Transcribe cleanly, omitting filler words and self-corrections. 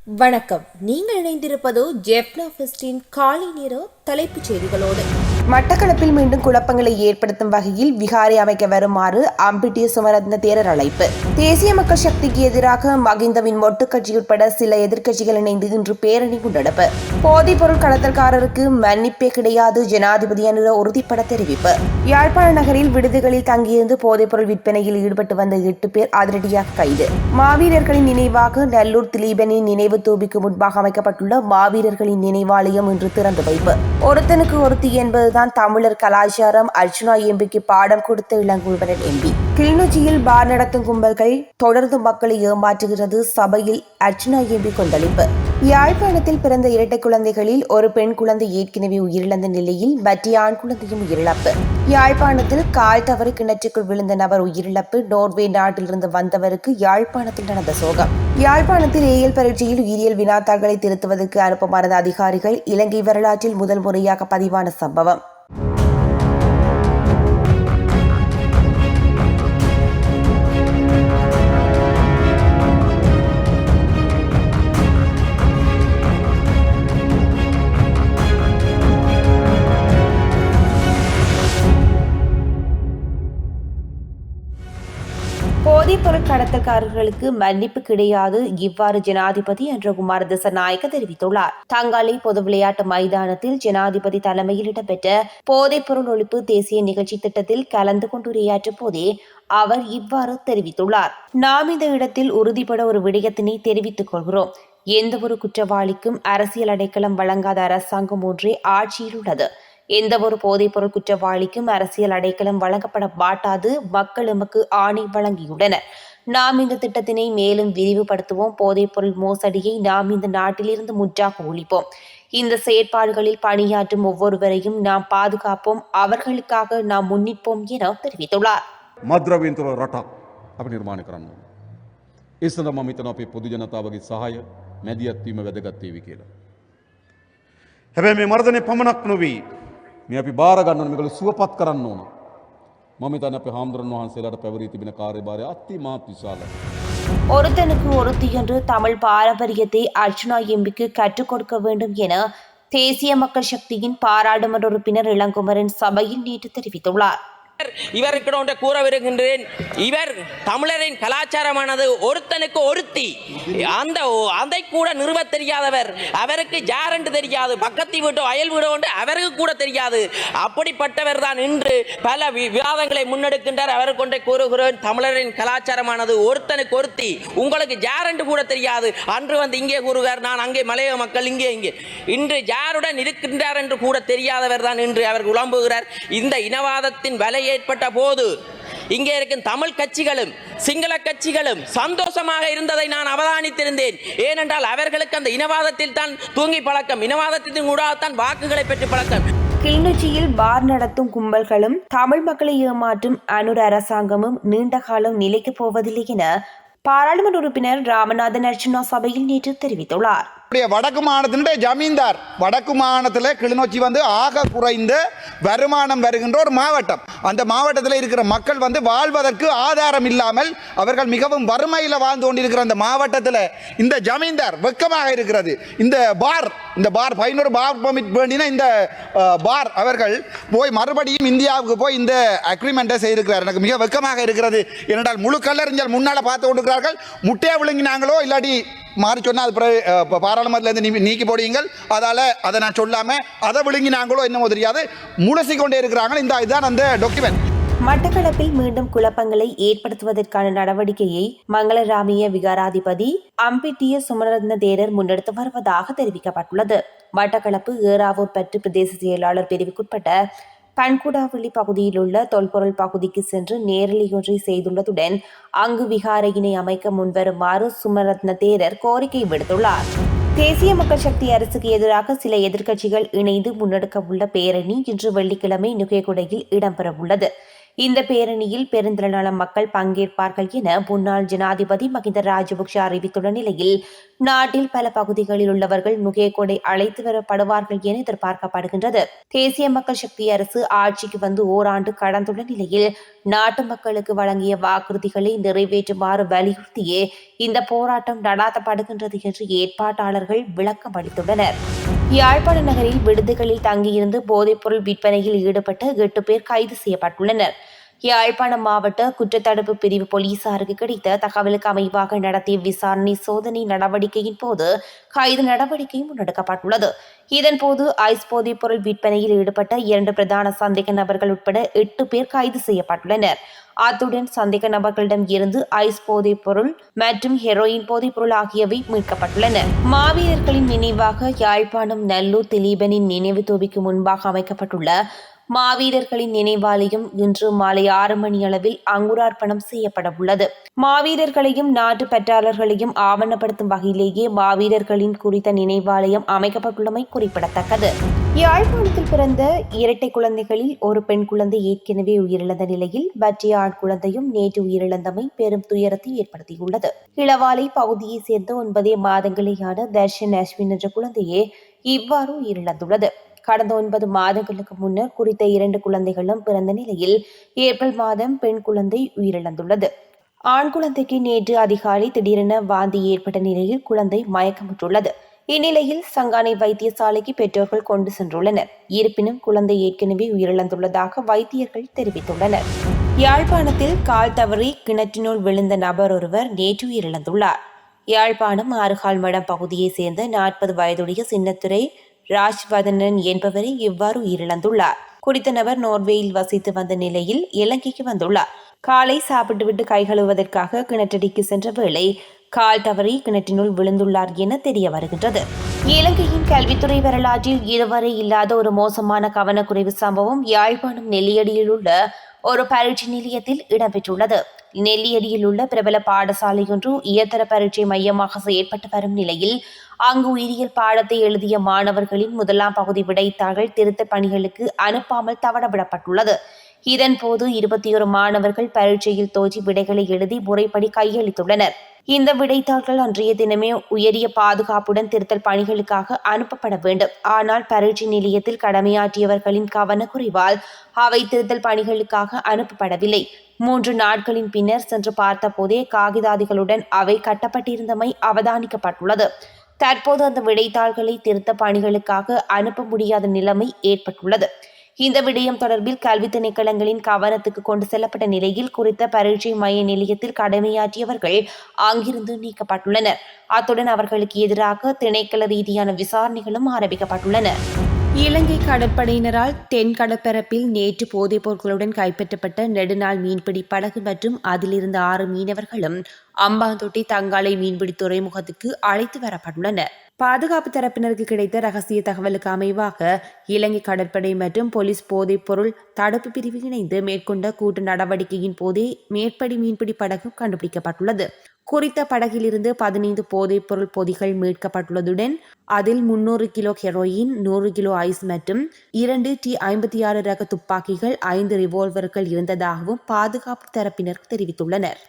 வணக்கம். நீங்கள் இணைந்திருப்பது ஜெஃப்னா ஃபெஸ்டின் காலை நேர தலைப்புச் செய்திகளோடு. மட்டக்களப்பில் மீண்டும் குழப்பங்களை ஏற்படுத்தும் வகையில் விகாரை அமைக்க வருமாறு அம்பிட்டிய சுமரத்ன தேரர் அழைப்பு. தேசிய மக்கள் சக்திக்கு எதிராக மகிந்தவின் மொட்டு கட்சி உட்பட சில எதிர்க்கட்சிகள் இணைந்து இன்று பேரணி முன்னெடுப்பு. போதைப் பொருள் கடத்தல்காரருக்கு மன்னிப்பே கிடையாது, ஜனாதிபதி என்ற உறுதிப்பட தெரிவிப்பு. யாழ்ப்பாண நகரில் விடுதிகளில் தங்கியிருந்து போதைப் பொருள் விற்பனையில் ஈடுபட்டு வந்த 8 பேர் அதிரடியாக கைது. மாவீரர்களின் நினைவாக நல்லூர் திலீபனின் நினைவு தூபிக்கு முன்பாக அமைக்கப்பட்டுள்ள மாவீரர்களின் நினைவாலயம் இன்று திறந்து வைப்பு. ஒருத்தனுக்கு ஒருத்தி என்பதுதான் தமிழர் கலாச்சாரம். அர்ச்சுனா எம்பிக்கு பாடம் கொடுத்த இளங்குமரன் எம்பி. கிளிநொச்சியில் பார் நடத்தும் கும்பல்கள் தொடர்ந்து மக்களை ஏமாற்றுகிறது. சபையில் அர்ச்சுனா எம்பி கொந்தளிப்பு. யாழ்ப்பாணத்தில் பிறந்த இரட்டை குழந்தைகளில் ஒரு பெண் குழந்தை ஏற்கனவே உயிரிழந்த நிலையில் மற்ற ஆண் குழந்தையும் உயிரிழப்பு. யாழ்ப்பாணத்தில் கால் தவறி கிணற்றுக்குள் விழுந்த நபர் உயிரிழப்பு. நோர்வே நாட்டிலிருந்து வந்தவருக்கு யாழ்ப்பாணத்தில் நடந்த சோகம். யாழ்ப்பாணத்தில் ஏஎல் பரீட்சையில் உயிரியல் வினாத்தாள்களை திருத்துவதற்கு அனுப்ப மறந்த அதிகாரிகள். இலங்கை வரலாற்றில் முதல் முறையாக பதிவான சம்பவம். போதைப் பொருள் கடத்தல்காரர்களுக்கு மன்னிப்பு கிடையாது, இவ்வாறு ஜனாதிபதி அன்றகுமார் திசாநாயக்க தெரிவித்துள்ளார். தங்காலை பொது விளையாட்டு மைதானத்தில் ஜனாதிபதி தலைமையில் இடம்பெற்ற போதைப் பொருள் ஒழிப்பு தேசிய நிகழ்ச்சி திட்டத்தில் கலந்து கொண்டு உரையாற்றும் போதே அவர் இவ்வாறு தெரிவித்துள்ளார். நாம் இந்த இடத்தில் உறுதிபட ஒரு விடயத்தினை தெரிவித்துக் கொள்கிறோம். எந்த ஒரு குற்றவாளிக்கும் அரசியல் அடைக்கலம் வழங்காத அரசாங்கம் ஒன்றே ஆட்சியில் உள்ளது. எந்த ஒரு போதைப்பொருள் குற்றவாளிக்கும் அரசியல் அடைக்கலம் வழங்கப்பட மாட்டாது. மக்கள் எமக்கு ஆணை வழங்கியுள்ளனர். நாம் இந்த திட்டத்தினை மேலும் விரிவுபடுத்துவோம். போதைப்பொருள் மோசடியை நாம் இந்த நாட்டிலிருந்து முற்றாக ஒழிப்போம். இந்த செயற்பாடுகளில் பணியாற்றும் ஒவ்வொருவரையும் நாம் பாதுகாப்போம். அவர்களுக்காக நாம் முன்னிப்போம் என தெரிவித்துள்ளார். මද්‍රව්‍යන්තර රටක් අපි නිර්මාණය කරන්න ඕන. ඒ සඳහා මම හිතනවා අපේ පොදු ජනතාවගේ සහාය මැදිහත් වීම වැදගත් වේවි කියලා. හැබැයි මේ මර්ධනය පමණක් නොවේ. මේ අපි බාර ගන්න ඕන, මේගොල්ලෝ සුවපත් කරන්න ඕන. මම හිතන්නේ අපේ හාමුදුරන් වහන්සේලාට පැවරී තිබෙන කාර්යභාරය අතිමහත් විශාලයි. ஒருத்தனுக்கு ஒருத்தி என்று தமிழ் பாரம்பரியத்தை அர்ச்சுனா எம்பிக்கு கற்றுக் கொடுக்க வேண்டும் என தேசிய மக்கள் சக்தியின் பாராளுமன்ற உறுப்பினர் இளங்குமரன் சபையில் நேற்று தெரிவித்துள்ளார். இவருக்கு ஒன்றை கூற வருகின்றேன். இவர் தமிழரின் கலாச்சாரமானது ஒருத்தனுக்கு ஒருத்தி, அதை கூட நிறுவ தெரியாதவர். அவருக்கு ஜாரண்டு தெரியாது, பக்கத்து வீட்டோ அயல் வீடோ ஒன்று அவருக்கு கூட தெரியாது. அப்படிப்பட்டவர் தான் இன்று பல விவாதங்களை முன்னெடுக்கின்றார். அவருக்கு ஒன்றை கூறுகிறேன், தமிழரின் கலாச்சாரமானது ஒருத்தனுக்கு ஒருத்தி, உங்களுக்கு ஜாரண்டு கூட தெரியாது. அன்று வந்து இங்கே கூறுகிறார், நான் அங்கே மலைய மக்கள் இங்கே இன்று யாருடன் இருக்கின்றார் என்று கூட தெரியாதவர் தான் இன்று அவர் உளம்புகிறார். இந்த இனவாதத்தின் வலை ஏற்பட்ட போது இங்கே இருக்கும் தமிழ் கட்சிகளும் சிங்கள கட்சிகளும் சந்தோஷமாக இருந்ததை நான் அவதானித்திருந்தேன். ஏனென்றால் அவர்களுக்கு அந்த இனவாதத்தில் தான் தூங்கி பழக்கம், இனவாதத்தின் ஊடாகத்தான் வாக்குகளை பெற்று பழக்கம். கிளிநொச்சியில் பார் நடத்தும் கும்பல்களும் தமிழ் மக்களை ஏமாற்றும் அனுர அரசாங்கமும் நீண்ட காலம் நிலைக்கப் போவதில்லை என பாராளுமன்ற உறுப்பினர் ராமநாதன் அர்ச்சுனா சபையில் நேற்று தெரிவித்துள்ளார். வடக்கு மாநிலத்தினுடைய ஜமீன்தார், வடக்கு மாநிலத்தில் கிளிநொச்சி ஆக குறைந்த வருமானம் வருகின்ற ஒரு மாவட்டம். அந்த மாவட்டத்தில் இருக்கிற மக்கள் வாழ்வதற்கு ஆதாரம் இல்லாமல் அவர்கள் மிகவும் வறுமையில் வாழ்ந்து கொண்டிருக்கிற அந்த மாவட்டத்தில் இந்த ஜமீன்தார் வெக்கமாக இருக்கிறது. இந்த பார் 500 பார் பெர்மிட் வேண்டின இந்த பார் அவர்கள் போய் மறுபடியும் இந்தியாவுக்கு போய் இந்த அக்ரிமெண்ட்டை செய்திருக்கிறார். எனக்கு மிக வெக்கமாக இருக்கிறது. ஏனென்றால் முழு கல்லறிஞர் முன்னால் பார்த்து கொண்டிருக்கிறார்கள். முட்டையை விழுங்கினாங்களோ இல்லாட்டி மாறி சொன்னால் அது பாராளுமன்றத்திலிருந்து நீக்கி போடுவீங்கள். அதை நான் சொல்லாமல் அதை விழுங்கினாங்களோ என்னமோ தெரியாது, முழுசி கொண்டே இருக்கிறாங்க. இதுதான் அந்த டாக்குமெண்ட். மட்டக்களப்பில் மீண்டும் குழப்பங்களை ஏற்படுத்துவதற்கான நடவடிக்கையை மங்களராமிய விகாராதிபதி அம்பிட்டிய சுமரத்ன தேரர் முன்னெடுத்து வருவதாக தெரிவிக்கப்பட்டுள்ளது. மட்டக்களப்பு ஏறாவூர் பற்று பிரதேச செயலாளர் பிரிவுக்குட்பட்ட பன்குடாவெளி பகுதியில் உள்ள தொல்பொருள் பகுதிக்கு சென்று நேரலையொன்றை செய்துள்ளதுடன் அங்கு விகாரையினை அமைக்க முன்வருமாறு சுமரத்ன தேரர் கோரிக்கை விடுத்துள்ளார். தேசிய மக்கள் சக்தி அரசுக்கு எதிராக சில எதிர்க்கட்சிகள் இணைந்து முன்னெடுக்க உள்ள பேரணி இன்று வெள்ளிக்கிழமை நுகேகுடையில் இடம்பெறவுள்ளது. இந்த பேரணியில் பெருந்திரளான மக்கள் பங்கேற்பார்கள் என முன்னாள் ஜனாதிபதி மஹிந்த ராஜபக்ஷ அறிவித்துள்ள நிலையில் நாட்டில் பல பகுதிகளில் உள்ளவர்கள் நுகேகொடை அழைத்து வரப்படுவார்கள் என எதிர்பார்க்கப்படுகின்றது. தேசிய மக்கள் சக்தி அரசு ஆட்சிக்கு வந்து ஓராண்டு கடந்துள்ள நிலையில் நாட்டு மக்களுக்கு வழங்கிய வாக்குறுதிகளை நிறைவேற்றுமாறு வலியுறுத்தியே இந்த போராட்டம் நடாத்தப்படுகின்றது என்று ஏற்பாட்டாளர்கள் விளக்கம் அளித்துள்ளனர். யாழ்ப்பாண நகரில் விடுதிகளில் தங்கியிருந்து போதைப்பொருள் விற்பனையில் ஈடுபட்ட 8 பேர் கைது செய்யப்பட்டுள்ளனர். யாழ்ப்பாணம் மாவட்ட குற்றத்தடுப்பு பிரிவு போலீசாருக்கு கிடைத்த தகவலுக்கு அமைவாக நடத்திய விசாரணை சோதனை நடவடிக்கையின் போது கைது நடவடிக்கை முன்னெடுக்கப்பட்டுள்ளது. இதன்போது ஐஸ் போதைப்பொருள் விற்பனையில் ஈடுபட்ட 2 பிரதான சந்தேக நபர்கள் உட்பட 8 பேர் கைது செய்யப்பட்டுள்ளனர். அத்துடன் சந்தேக நபர்களிடம் இருந்து ஐஸ் போதைப்பொருள் மற்றும் ஹெரோயின் போதைப்பொருள் ஆகியவை மீட்கப்பட்டுள்ளன. மாவீரர்களின் நினைவாக யாழ்ப்பாணம் நல்லூர் திலீபனின் நினைவு தூபிக்கு முன்பாக அமைக்கப்பட்டுள்ள மாவீரர்களின் நினைவாலயம் இன்று மாலை 6 மணி அளவில் அங்குரார்ப்பணம் செய்யப்பட உள்ளது. மாவீரர்களையும் நாட்டு பற்றாளர்களையும் ஆவணப்படுத்தும் வகையிலேயே மாவீரர்களின் குறித்த நினைவாலயம் அமைக்கப்பட்டுள்ளமை குறிப்பிடத்தக்கது. யாழ்ப்பாணத்தில் பிறந்த இரட்டை குழந்தைகளில் ஒரு பெண் குழந்தை ஏற்கனவே உயிரிழந்த நிலையில் மற்ற ஆண் குழந்தையும் நேற்று உயிரிழந்தமை பெரும் துயரத்தை ஏற்படுத்தியுள்ளது. இளவாலை பகுதியைச் சேர்ந்த 9 மாதங்களேயான தர்ஷன் அஸ்வின் என்ற குழந்தையே இவ்வாறு உயிரிழந்துள்ளது. கடந்த 9 மாதங்களுக்கு முன்னர் குறித்த 2 குழந்தைகளும் பிறந்த நிலையில் ஏப்ரல் மாதம் பெண் குழந்தை உயிரிழந்துள்ளது. ஆண் குழந்தைக்கு நேற்று அதிகாலை திடீரென வாந்தி ஏற்பட்ட நிலையில் குழந்தை மயக்கமுற்றுள்ளது. இந்நிலையில் சங்கானை வைத்தியசாலைக்கு பெற்றோர்கள் கொண்டு சென்றுள்ளனர். இருப்பினும் குழந்தை ஏற்கனவே உயிரிழந்துள்ளதாக வைத்தியர்கள் தெரிவித்துள்ளனர். யாழ்ப்பாணத்தில் கால் தவறி கிணற்றினுள் விழுந்த நபர் ஒருவர் நேற்று உயிரிழந்துள்ளார். யாழ்ப்பாணம் ஆறுகால்மடம் பகுதியைச் சேர்ந்த 40 வயதுடைய சின்னத்துரை ராஜ்வதனன் என்பவரை இவ்வாறு உயிரிழந்துள்ளார். குறித்த நபர் நோர்வேயில் வசித்து வந்த நிலையில் இலங்கைக்கு வந்துள்ளார். காலை சாப்பிட்டுவிட்டு கை கழுவுவதற்காக கிணற்றடிக்கு சென்ற வேளை கால் தவறி கிணற்றினுள் விழுந்துள்ளார் என தெரிய வருகின்றது. இலங்கையின் கல்வித்துறை வரலாற்றில் இதுவரை இல்லாத ஒரு மோசமான கவனக்குறைவு சம்பவம் யாழ்ப்பாணம் நெல்லியடியில் உள்ள ஒரு பரீட்சை நிலையத்தில் இடம்பெற்றுள்ளது. நெல்லியடியில் உள்ள பிரபல பாடசாலை ஒன்று உயர்தர பரீட்சை மையமாக செயற்பட்டு வரும் நிலையில் அங்கு உயிரியல் பாடத்தை எழுதிய மாணவர்களின் 1ஆம் பகுதி விடைத்தாள்கள் திருத்த பணிகளுக்கு அனுப்பாமல் தவறவிடப்பட்டுள்ளது. இதன்போது 21 மாணவர்கள் பரீட்சையில் தோற்றி விடைகளை எழுதி முறைப்படி கையளித்துள்ளனர். இந்த விடைத்தாள்கள் அன்றைய தினமே உயரிய பாதுகாப்புடன் திருத்தல் பணிகளுக்காக அனுப்பப்பட வேண்டும். ஆனால் பரீட்சை நிலையத்தில் கடமையாற்றியவர்களின் கவனக்குறைவால் அவை திருத்தல் பணிகளுக்காக அனுப்பப்படவில்லை. 3 நாட்களின் பின்னர் சென்று பார்த்தபோதே காகிதாதிகளுடன் அவை கட்டப்பட்டிருந்தமை அவதானிக்கப்பட்டுள்ளது. தற்போது அந்த விடைத்தாள்களை திருத்த பணிகளுக்காக அனுப்ப முடியாத நிலைமை ஏற்பட்டுள்ளது. இந்த விடயம் தொடர்பில் கல்வி திணைக்களங்களின் கவனத்துக்கு கொண்டு செல்லப்பட்ட நிலையில் குறித்த பரீட்சை மைய நிலையத்தில் கடமையாற்றியவர்கள் அங்கிருந்து நீக்கப்பட்டுள்ளனர். அத்துடன் அவர்களுக்கு எதிராக திணைக்கள ரீதியான விசாரணைகளும் ஆரம்பிக்கப்பட்டுள்ளன. இலங்கை கடற்படையினரால் தென் கடற்பரப்பில் நேற்று போதைப் பொருட்களுடன் கைப்பற்றப்பட்ட நெடுநாள் மீன்பிடி படகு மற்றும் அதிலிருந்த 6 மீனவர்களும் அம்பாந்தோட்டை தங்காலை மீன்பிடி துறைமுகத்துக்கு அழைத்து வரப்பட்டுள்ளனர். பாதுகாப்பு தரப்பினருக்கு கிடைத்த ரகசிய தகவலுக்கு அமைவாக இலங்கை கடற்படை மற்றும் போலீஸ் போதைப் பொருள் தடுப்பு பிரிவு இணைந்து மேற்கொண்ட கூட்டு நடவடிக்கையின் போதே மேற்படி மீன்பிடி படகு கண்டுபிடிக்கப்பட்டுள்ளது. குறித்த படகிலிருந்து 15 போதைப் பொருள் பொதிகள் மீட்கப்பட்டுள்ளதுடன் அதில் 300 கிலோ ஹெரோயின், 100 கிலோ ஐஸ் மற்றும் 2 T56 ரக துப்பாக்கிகள், 5 ரிவால்வர்கள் இருந்ததாகவும் பாதுகாப்பு தரப்பினர் தெரிவித்துள்ளனர்.